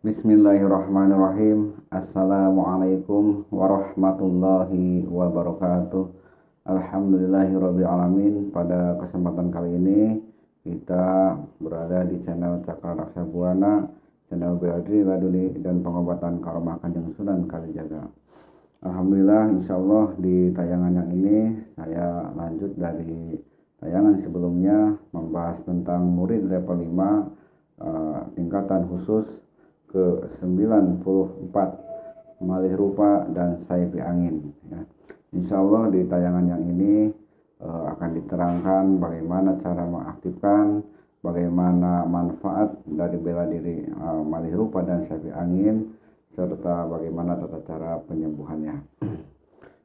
Bismillahirrahmanirrahim. Assalamualaikum warahmatullahi wabarakatuh. Alhamdulillahirabbil alamin. Pada kesempatan kali ini kita berada di channel Cakra Raksa Buana, channel Beladri Laduni dan pengobatan Karomah Kanjeng Sunan Kalijaga. Alhamdulillah, insyaallah di tayangan yang ini saya lanjut dari tayangan sebelumnya membahas tentang murid level 5 tingkatan khusus ke 94 malih rupa dan saipi angin ya. Insyaallah di tayangan yang ini akan diterangkan bagaimana cara mengaktifkan, bagaimana manfaat dari bela diri malih rupa dan saipi angin, serta bagaimana tata cara penyembuhannya.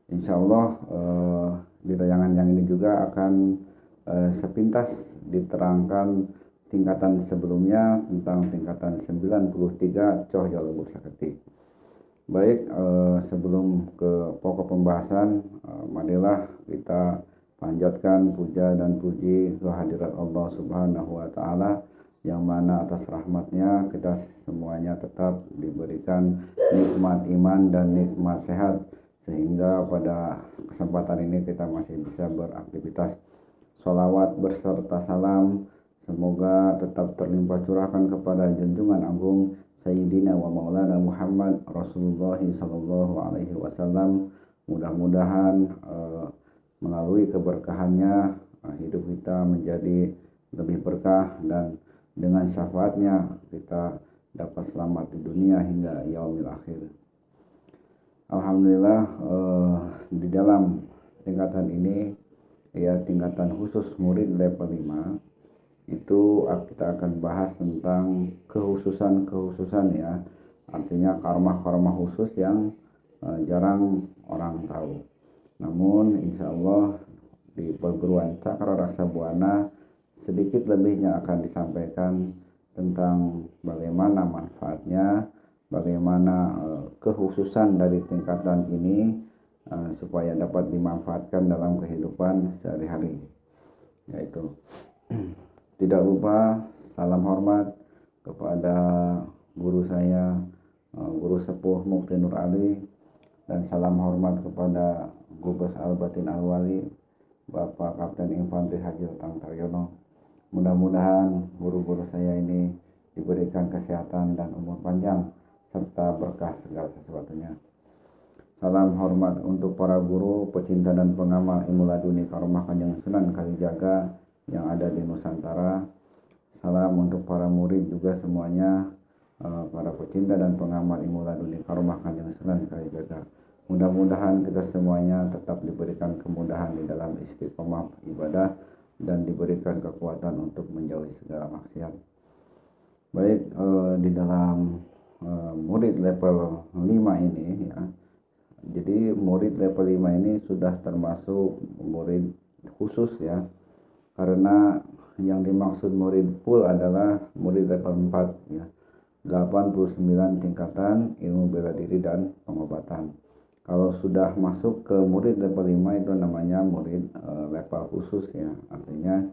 Insyaallah di tayangan yang ini juga akan sepintas diterangkan tingkatan sebelumnya tentang tingkatan 93 Cahya Luhur Sakti. Baik, sebelum ke pokok pembahasan, marilah kita panjatkan puja dan puji kehadirat Allah Subhanahu wa taala yang mana atas rahmatnya kita semuanya tetap diberikan nikmat iman dan nikmat sehat, sehingga pada kesempatan ini kita masih bisa beraktivitas. Sholawat berserta salam semoga tetap terlimpah curahkan kepada junjungan agung Sayyidina wa Maulana Muhammad Rasulullah sallallahu alaihi wasallam. Mudah-mudahan melalui keberkahannya hidup kita menjadi lebih berkah, dan dengan syafaatnya kita dapat selamat di dunia hingga yaumil akhir. Alhamdulillah, di dalam tingkatan ini ya, tingkatan khusus murid level 5 itu kita akan bahas tentang kekhususan ya, artinya karma khusus yang jarang orang tahu. Namun insya Allah di perguruan Cakra Raksa Buana sedikit lebihnya akan disampaikan tentang bagaimana manfaatnya, bagaimana kekhususan dari tingkatan ini supaya dapat dimanfaatkan dalam kehidupan sehari-hari. Yaitu tidak lupa salam hormat kepada guru saya, Guru Sepuh Mukti Nur Ali, dan salam hormat kepada Gubes Al-Batin Al-Wali Bapak Kapten Infantri Haji Utang Taryono. Mudah-mudahan guru-guru saya ini diberikan kesehatan dan umur panjang serta berkah segala sesuatunya. Salam hormat untuk para guru, pecinta dan pengamal ilmu laduni Karomah Kanjeng Sunan Kalijaga yang ada di Nusantara. Salam untuk para murid juga semuanya, para pecinta dan pengamal ilmu laduni Karomah Kanjeng Sunan Kalijaga. Mudah-mudahan kita semuanya tetap diberikan kemudahan di dalam istiqomah ibadah dan diberikan kekuatan untuk menjauhi segala maksiat. Baik, di dalam murid level 5 ini ya. Jadi murid level 5 ini sudah termasuk murid khusus ya, karena yang dimaksud murid full adalah murid level 4 ya, 89 tingkatan ilmu bela diri dan pengobatan. Kalau sudah masuk ke murid level 5 itu namanya murid level khusus ya, artinya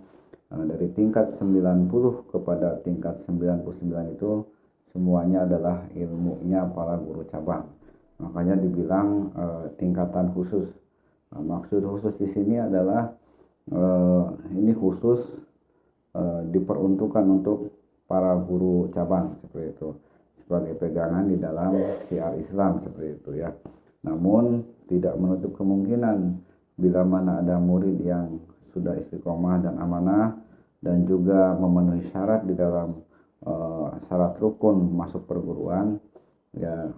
dari tingkat 90 kepada tingkat 99 itu semuanya adalah ilmunya para guru cabang. Makanya dibilang tingkatan khusus. Maksud khusus di sini adalah ini khusus diperuntukkan untuk para guru cabang seperti itu, sebagai pegangan di dalam syiar Islam seperti itu ya. Namun tidak menutup kemungkinan bila mana ada murid yang sudah istiqomah dan amanah dan juga memenuhi syarat di dalam syarat rukun masuk perguruan ya,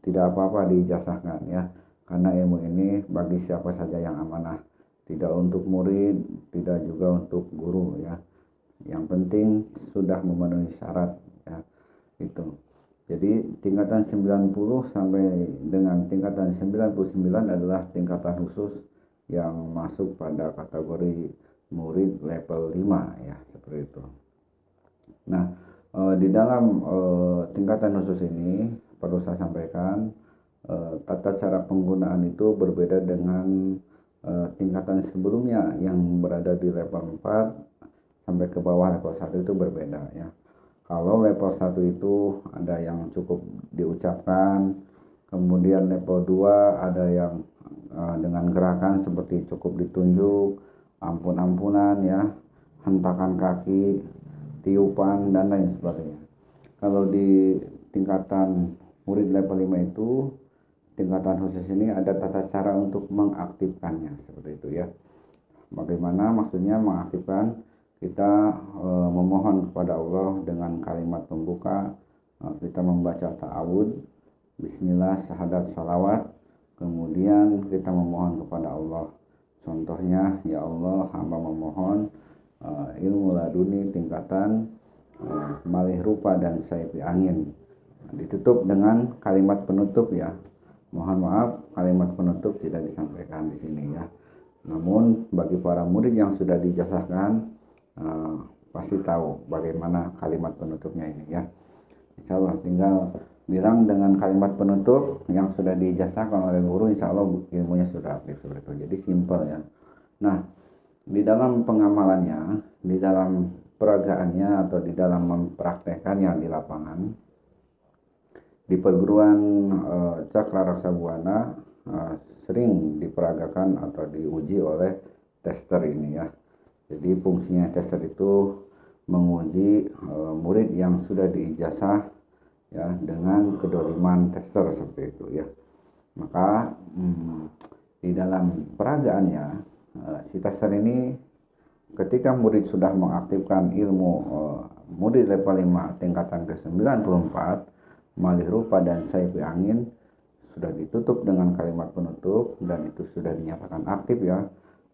tidak apa-apa diijazahkan ya, karena ilmu ini bagi siapa saja yang amanah, tidak untuk murid, tidak juga untuk guru ya. Yang penting sudah memenuhi syarat ya, itu. Jadi tingkatan 90 sampai dengan tingkatan 99 adalah tingkatan khusus yang masuk pada kategori murid level 5 ya, seperti itu. Nah, di dalam tingkatan khusus ini perlu saya sampaikan, tata cara penggunaan itu berbeda dengan tingkatan sebelumnya yang berada di level 4 sampai ke bawah level 1 itu berbeda ya. Kalau level 1 itu ada yang cukup diucapkan, kemudian level 2 ada yang dengan gerakan seperti cukup ditunjuk, ampun-ampunan ya, hentakan kaki, tiupan dan lain sebagainya. Kalau di tingkatan murid level 5 itu, tingkatan khusus ini ada tata cara untuk mengaktifkannya seperti itu ya. Bagaimana maksudnya mengaktifkan? Kita memohon kepada Allah dengan kalimat pembuka, kita membaca ta'awud, bismillah, syahadat, salawat, kemudian kita memohon kepada Allah. Contohnya, ya Allah, hamba memohon ilmu laduni tingkatan malih rupa dan sayfi angin. Ditutup dengan kalimat penutup ya. Mohon maaf, kalimat penutup tidak disampaikan di sini ya. Namun bagi para murid yang sudah dijazahkan, pasti tahu bagaimana kalimat penutupnya ini ya. Insya Allah tinggal bilang dengan kalimat penutup yang sudah dijazahkan oleh guru, insya Allah ilmunya sudah aktif seperti itu. Jadi simple ya. Nah, di dalam pengamalannya, di dalam peragaannya atau di dalam mempraktekannya di lapangan, di perguruan Cakra Raksa Buana sering diperagakan atau diuji oleh tester ini ya. Jadi fungsinya tester itu menguji murid yang sudah diijazah ya dengan kedoliman tester seperti itu ya. Maka di dalam peragaannya si tester ini ketika murid sudah mengaktifkan ilmu murid level 5 tingkatan ke-94 malih rupa dan sayfi angin sudah ditutup dengan kalimat penutup dan itu sudah dinyatakan aktif ya.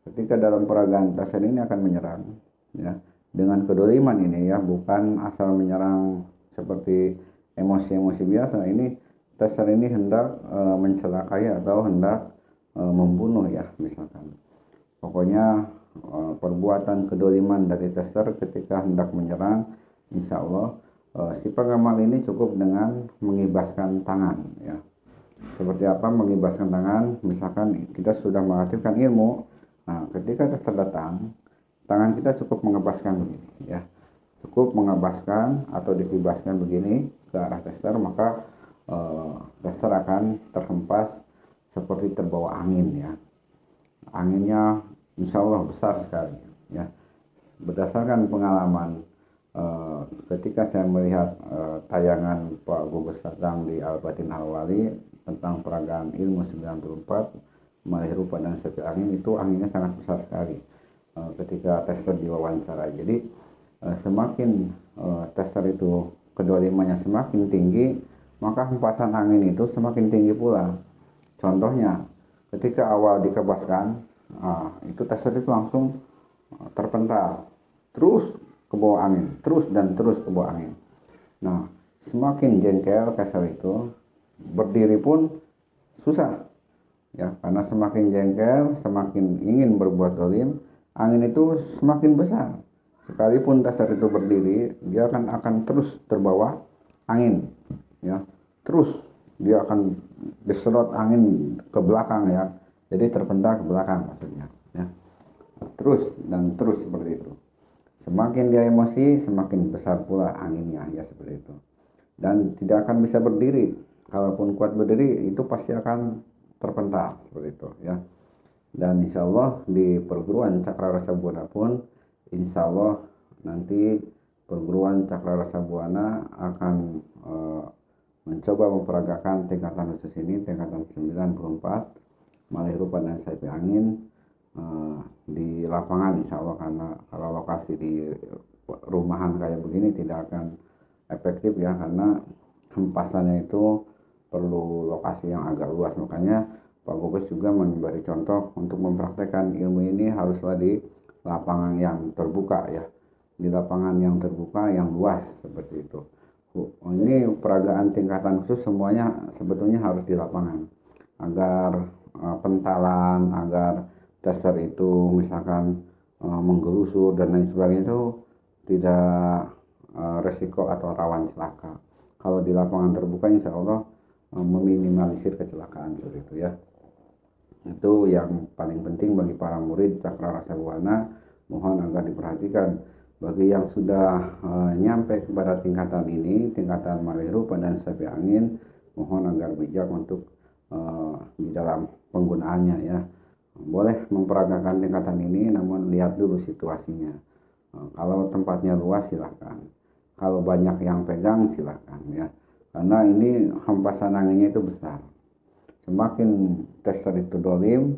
Ketika dalam peragaan tester ini akan menyerang ya dengan kedoliman ini ya, bukan asal menyerang seperti emosi-emosi biasa. Ini tester ini hendak mencelakai atau hendak membunuh ya misalkan. Pokoknya perbuatan kedoliman dari tester ketika hendak menyerang, insya Allah si pengamal ini cukup dengan mengibaskan tangan ya. Seperti apa mengibaskan tangan? Misalkan kita sudah mengaktifkan ilmu. Nah, ketika tester datang, tangan kita cukup mengebaskan begini ya. Cukup mengebaskan atau dikibaskan begini ke arah tester, maka tester akan terhempas seperti terbawa angin ya. Anginnya insya Allah besar sekali ya. Berdasarkan pengalaman ketika saya melihat tayangan Pak Gubes Sadang di Al-Batin Al-Wali tentang peragaan ilmu 94 malih rupa dan sayfi angin, itu anginnya sangat besar sekali ketika tester diwawancara. Jadi semakin tester itu kedolimannya semakin tinggi, maka hempasan angin itu semakin tinggi pula. Contohnya ketika awal dikebaskan, itu tester itu langsung terpental terus ke bawah angin, terus dan terus ke bawah angin. Nah, semakin jengkel tester itu, berdiri pun susah ya, karena semakin jengkel, semakin ingin berbuat zalim, angin itu semakin besar. Sekalipun tester itu berdiri, dia akan terus terbawa angin ya, terus dia akan disedot angin ke belakang ya, jadi terpental ke belakang maksudnya ya. Terus dan terus seperti itu. Semakin dia emosi, semakin besar pula anginnya ya, seperti itu. Dan tidak akan bisa berdiri. Kalaupun kuat berdiri, itu pasti akan terpental seperti itu ya. Dan insya Allah di perguruan Cakra Raksa Buana pun, insya Allah nanti perguruan Cakra Raksa Buana akan mencoba memperagakan tingkatan khusus ini, tingkatan 94 malih rupa dan sayfi angin di lapangan insya Allah, karena kalau lokasi di rumahan kayak begini tidak akan efektif ya, karena hempasannya itu perlu lokasi yang agak luas. Makanya Pak Gubes juga memberi contoh untuk mempraktekkan ilmu ini haruslah di lapangan yang terbuka ya, di lapangan yang terbuka yang luas seperti itu. Ini peragaan tingkatan khusus semuanya sebetulnya harus di lapangan agar pentalan, agar tester itu misalkan menggelusur dan lain sebagainya itu tidak resiko atau rawan celaka. Kalau di lapangan terbuka insya Allah meminimalisir kecelakaan seperti itu ya. Itu yang paling penting bagi para murid Cakra Raksa Buana, mohon agar diperhatikan Bagi yang sudah nyampe kepada tingkatan ini, tingkatan malih rupa dan sapi angin, mohon agar bijak untuk di dalam penggunaannya ya. Boleh memperagakan tingkatan ini, namun lihat dulu situasinya. Kalau tempatnya luas silahkan, kalau banyak yang pegang silahkan ya, karena ini hempasan anginnya itu besar. Semakin tester itu dolim,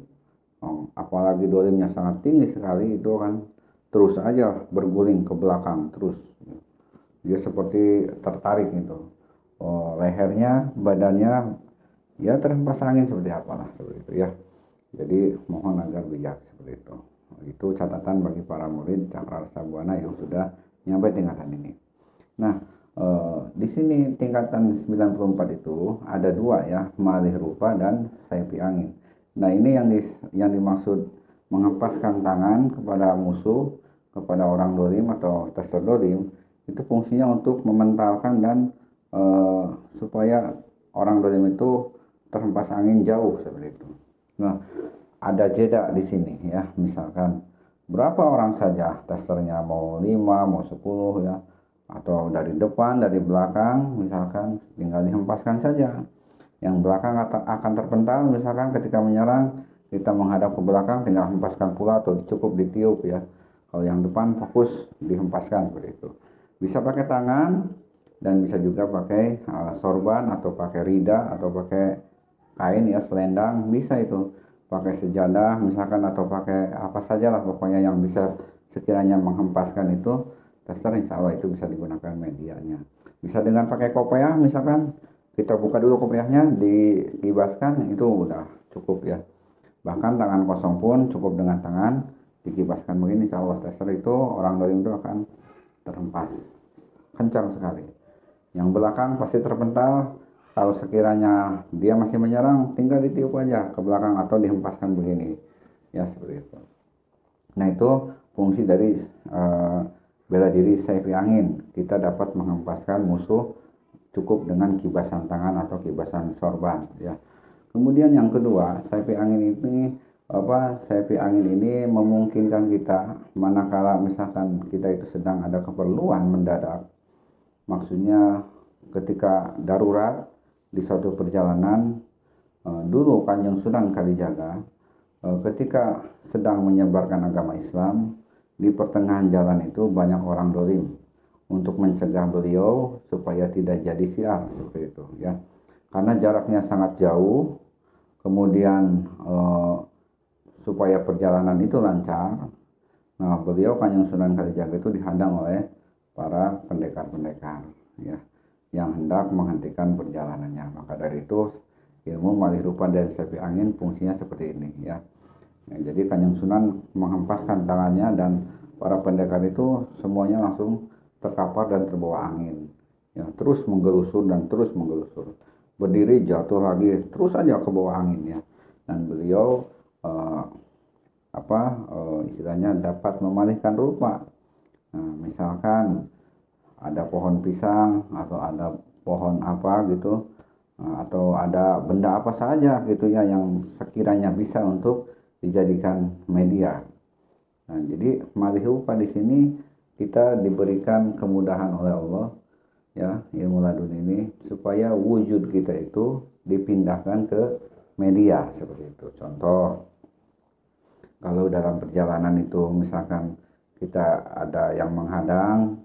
apalagi dolimnya sangat tinggi sekali, itu kan terus aja berguling ke belakang terus. Dia seperti tertarik gitu. Lehernya, badannya ya terhempas angin seperti apalah seperti itu ya. Jadi mohon agar bijak seperti itu. Itu catatan bagi para murid Cakra Rasa Buana yang sudah nyampe tingkatan ini. Nah, di sini tingkatan 94 itu ada dua ya, malih rupa dan saypi angin. Nah, ini yang dimaksud menghempaskan tangan kepada musuh, kepada orang dolim atau tester dolim, itu fungsinya untuk mementalkan dan supaya orang dolim itu terhempas angin jauh seperti itu. Nah, ada jeda di sini ya, misalkan berapa orang saja testernya, mau 5, mau 10 ya, atau dari depan, dari belakang, misalkan tinggal dihempaskan saja. Yang belakang akan terpental, misalkan ketika menyerang kita menghadap ke belakang, tinggal hempaskan pula atau cukup ditiup ya. Kalau yang depan fokus dihempaskan seperti itu. Bisa pakai tangan dan bisa juga pakai sorban atau pakai rida atau pakai kain ya, selendang, bisa itu. Pakai sejadah misalkan atau pakai apa saja lah pokoknya yang bisa sekiranya menghempaskan itu tester, insya Allah itu bisa digunakan medianya. Bisa dengan pakai kopiah, misalkan kita buka dulu kopiahnya, dikibaskan, itu udah cukup ya. Bahkan tangan kosong pun cukup dengan tangan dikibaskan begini, insya Allah tester itu orang dolim itu akan terhempas kencang sekali. Yang belakang pasti terpental. Kalau sekiranya dia masih menyerang, tinggal ditiup aja ke belakang atau dihempaskan begini ya, seperti itu. Nah, itu fungsi dari bela diri saypi angin. Kita dapat menghempaskan musuh cukup dengan kibasan tangan atau kibasan sorban ya. Kemudian yang kedua, saypi angin ini memungkinkan kita manakala misalkan kita itu sedang ada keperluan mendadak. Maksudnya ketika darurat di suatu perjalanan, dulu Kanjeng Sunan Kalijaga ketika sedang menyebarkan agama Islam, di pertengahan jalan itu banyak orang dolim. Untuk mencegah beliau supaya tidak jadi siar seperti itu ya, karena jaraknya sangat jauh. Kemudian supaya perjalanan itu lancar, nah beliau Kanjeng Sunan Kalijaga itu dihadang oleh para pendekar-pendekar ya, yang hendak menghentikan perjalanannya. Maka dari itu ilmu malih rupa dan saypi angin fungsinya seperti ini ya. Nah, jadi Kanjeng Sunan menghempaskan tangannya dan para pendekar itu semuanya langsung terkapar dan terbawa angin ya, terus menggelusur dan terus menggelusur, berdiri jatuh lagi, terus saja ke bawah angin ya. Dan beliau istilahnya dapat memalihkan rupa. Nah, misalkan ada pohon pisang atau ada pohon apa gitu, atau ada benda apa saja gitu ya yang sekiranya bisa untuk dijadikan media. Nah, jadi malih rupa di sini kita diberikan kemudahan oleh Allah ya, ilmu ladun ini, supaya wujud kita itu dipindahkan ke media seperti itu. Contoh, kalau dalam perjalanan itu misalkan kita ada yang menghadang,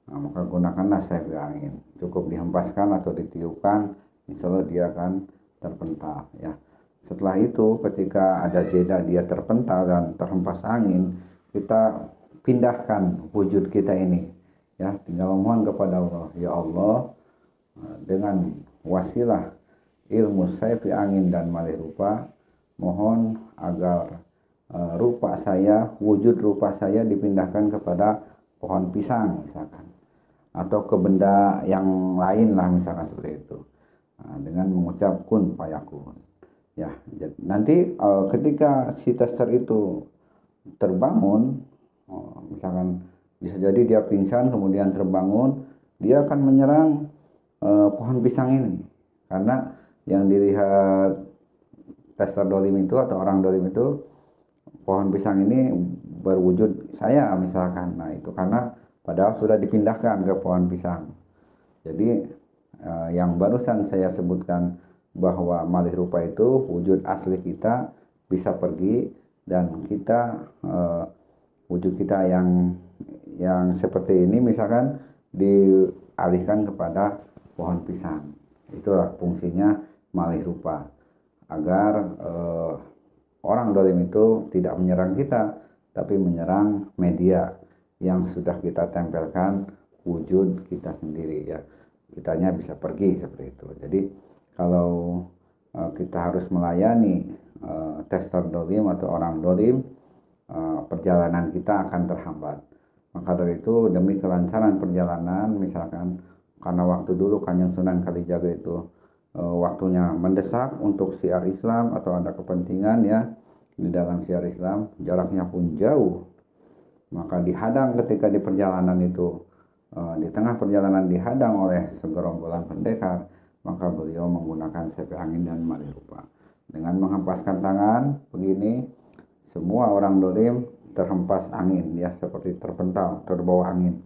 nah, maka gunakanlah saypi angin. Cukup dihempaskan atau ditiupkan, insya Allah dia akan terpental ya. Setelah itu ketika ada jeda dia terpental dan terhempas angin, kita pindahkan wujud kita ini ya, tinggal memohon kepada Allah, ya Allah, dengan wasilah ilmu saypi angin dan malih rupa, mohon agar rupa saya, wujud rupa saya dipindahkan kepada pohon pisang misalkan, atau ke benda yang lain lah misalkan seperti itu, dengan mengucap kun fayakun ya. Nanti ketika si tester itu terbangun, misalkan bisa jadi dia pingsan kemudian terbangun, dia akan menyerang pohon pisang ini, karena yang dilihat tester dolim itu atau orang dolim itu, pohon pisang ini berwujud saya misalkan. Nah itu karena padahal sudah dipindahkan ke pohon pisang. Jadi yang barusan saya sebutkan bahwa malih rupa itu wujud asli kita bisa pergi, dan kita wujud kita yang seperti ini misalkan dialihkan kepada pohon pisang. Itulah fungsinya malih rupa, agar orang dolim itu tidak menyerang kita, tapi menyerang media yang sudah kita tempelkan wujud kita sendiri ya. Kitanya bisa pergi seperti itu. Jadi kalau kita harus melayani tester dolim atau orang dolim, perjalanan kita akan terhambat. Maka dari itu, demi kelancaran perjalanan, misalkan karena waktu dulu Kanjeng Sunan Kalijaga itu waktunya mendesak untuk syiar Islam atau ada kepentingan ya di dalam syiar Islam, jaraknya pun jauh, maka dihadang ketika di perjalanan itu, di tengah perjalanan dihadang oleh segerombolan pendekar, maka beliau menggunakan sepi angin dan malih rupa. Dengan menghempaskan tangan begini, semua orang dolim terhempas angin ya, seperti terpental, terbawa angin.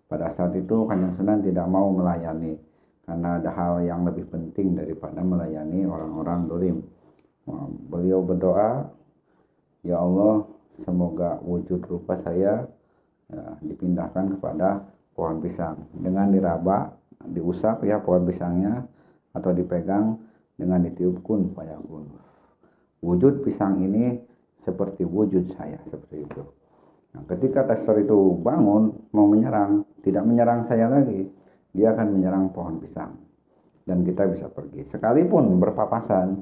Pada saat itu Kanjeng Sunan tidak mau melayani, karena ada hal yang lebih penting daripada melayani orang-orang dolim. Beliau berdoa, ya Allah, semoga wujud rupa saya ya, dipindahkan kepada pohon pisang. Dengan diraba, diusap ya pohon pisangnya, atau dipegang dengan ditiup kun fayakun. Wujud pisang ini seperti wujud saya, seperti itu. Nah, ketika tester itu bangun mau menyerang, tidak menyerang saya lagi, dia akan menyerang pohon pisang, dan kita bisa pergi. Sekalipun berpapasan,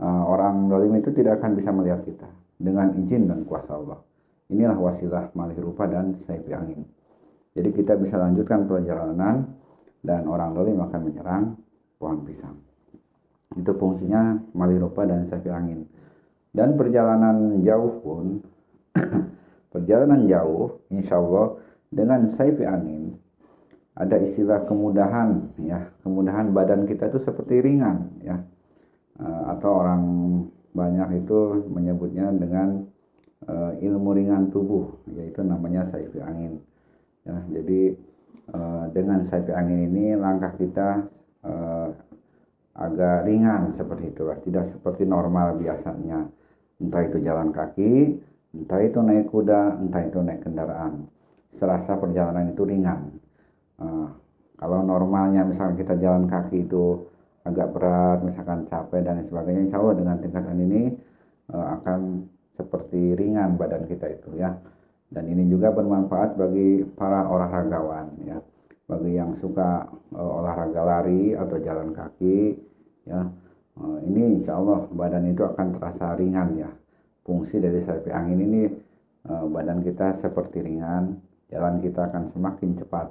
orang dolim itu tidak akan bisa melihat kita dengan izin dan kuasa Allah. Inilah wasilah malih rupa dan saifi angin. Jadi kita bisa lanjutkan perjalanan, dan orang dolim akan menyerang pohon pisang. Itu fungsinya malih rupa dan saifi angin. Dan perjalanan jauh pun perjalanan jauh insya Allah dengan saifi angin ada istilah kemudahan ya, kemudahan badan kita itu seperti ringan ya, atau orang banyak itu menyebutnya dengan ilmu ringan tubuh, yaitu namanya saifi angin ya. Jadi dengan saifi angin ini langkah kita agak ringan seperti itu, tidak seperti normal biasanya, entah itu jalan kaki, entah itu naik kuda, entah itu naik kendaraan. Serasa perjalanan itu ringan. Kalau normalnya misalkan kita jalan kaki itu agak berat, misalkan capek dan sebagainya, insya Allah dengan tingkatan ini akan seperti ringan badan kita itu ya. Dan ini juga bermanfaat bagi para olahragawan ya, bagi yang suka olahraga lari atau jalan kaki ya. Ini insya Allah badan itu akan terasa ringan ya. Fungsi dari saifi angin ini, badan kita seperti ringan, jalan kita akan semakin cepat,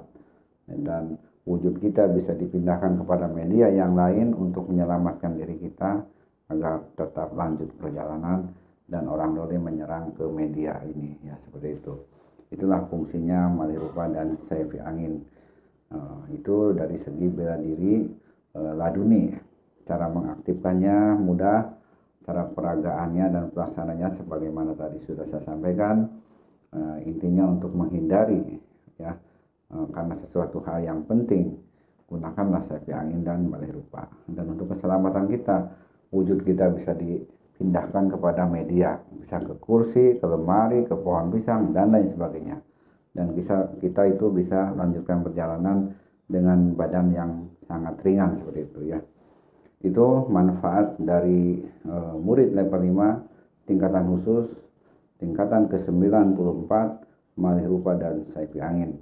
dan wujud kita bisa dipindahkan kepada media yang lain untuk menyelamatkan diri kita agar tetap lanjut perjalanan, dan orang dolim menyerang ke media ini ya, seperti itu. Itulah fungsinya malih rupa dan saifi angin. Itu dari segi bela diri laduni. Cara mengaktifkannya mudah, cara peragaannya dan pelaksananya sebagaimana tadi sudah saya sampaikan. Intinya untuk menghindari ya, karena sesuatu hal yang penting, gunakanlah saifi angin dan malih rupa. Dan untuk keselamatan kita, wujud kita bisa dipindahkan kepada media, bisa ke kursi, ke lemari, ke pohon pisang dan lain sebagainya. Dan kita itu bisa lanjutkan perjalanan dengan badan yang sangat ringan seperti itu ya. Itu manfaat dari murid level 5 tingkatan khusus, tingkatan ke-94 malih rupa dan saifi angin.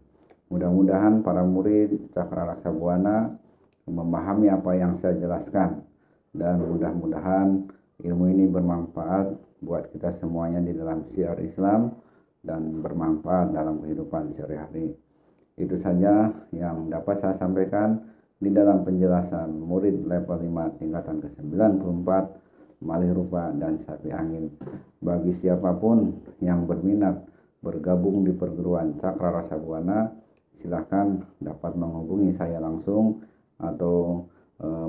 Mudah-mudahan para murid Cakra Raksa Buana memahami apa yang saya jelaskan, dan mudah-mudahan ilmu ini bermanfaat buat kita semuanya di dalam syiar Islam dan bermanfaat dalam kehidupan sehari-hari. Itu saja yang dapat saya sampaikan di dalam penjelasan murid level 5 tingkatan ke-94 malih rupa dan saifi angin. Bagi siapapun yang berminat bergabung di perguruan Cakra Raksa Buana, silahkan dapat menghubungi saya langsung atau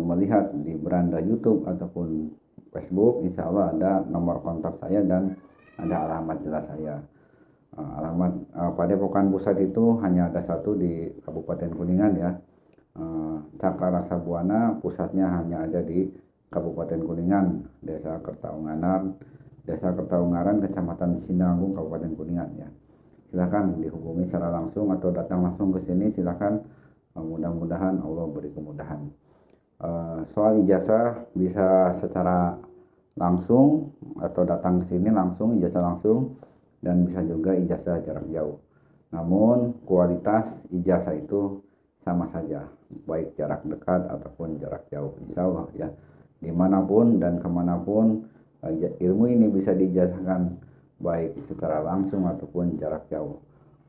melihat di beranda YouTube ataupun Facebook. Insya Allah ada nomor kontak saya dan ada alamat jelas saya. Alamat Padepokan Pusat itu hanya ada satu di Kabupaten Kuningan ya. Cakra Rasa Buana pusatnya hanya ada di Kabupaten Kuningan, Desa Kertaungaran, Kecamatan Sinanggung, Kabupaten Kuningan ya. Silakan dihubungi secara langsung atau datang langsung ke sini, silakan. Mudah-mudahan Allah beri kemudahan. Soal ijazah bisa secara langsung atau datang ke sini langsung, ijazah langsung, dan bisa juga ijazah jarak jauh. Namun kualitas ijazah itu sama saja, baik jarak dekat ataupun jarak jauh, insya Allah ya. Dimanapun dan kemanapun ilmu ini bisa diijazahkan baik secara langsung ataupun jarak jauh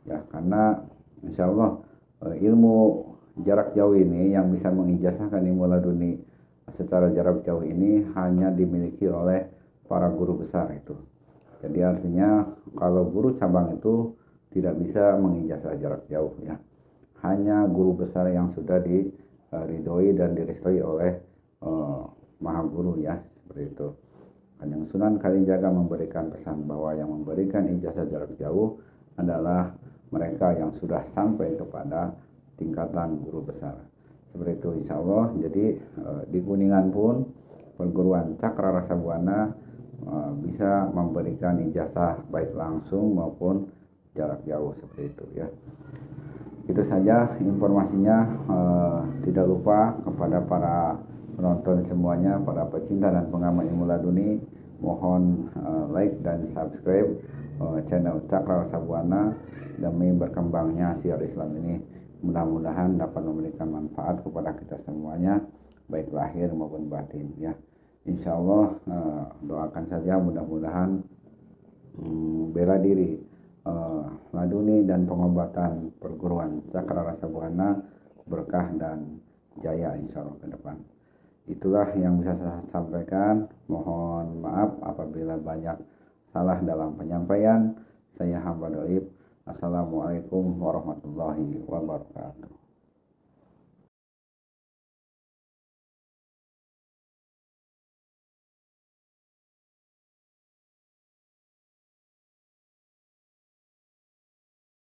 ya, karena insya Allah ilmu jarak jauh ini yang bisa mengijazahkan ilmu laduni secara jarak jauh ini hanya dimiliki oleh para guru besar itu. Jadi artinya kalau guru cabang itu tidak bisa mengijazah jarak jauh ya. Hanya guru besar yang sudah diridhoi dan direstui oleh Maha Guru ya, seperti itu. Kanjeng Sunan Kalijaga memberikan pesan bahwa yang memberikan ijazah jarak jauh adalah mereka yang sudah sampai kepada tingkatan guru besar. Seperti itu insya Allah. Jadi di Kuningan pun perguruan Cakra Rasa Buana bisa memberikan ijazah baik langsung maupun jarak jauh, seperti itu ya. Itu saja informasinya. Tidak lupa kepada para penonton semuanya, para pecinta dan pengamat ilmu laduni, mohon like dan subscribe channel Cakra Rasa Buana demi berkembangnya siar Islam ini. Mudah-mudahan dapat memberikan manfaat kepada kita semuanya, baik lahir maupun batin ya. Insya Allah doakan saja mudah-mudahan bela diri laduni dan pengobatan perguruan Cakra Rasa Buana berkah dan jaya insya Allah ke depan. Itulah yang bisa saya sampaikan. Mohon maaf apabila banyak salah dalam penyampaian. Saya hamba Doib. Assalamualaikum warahmatullahi wabarakatuh.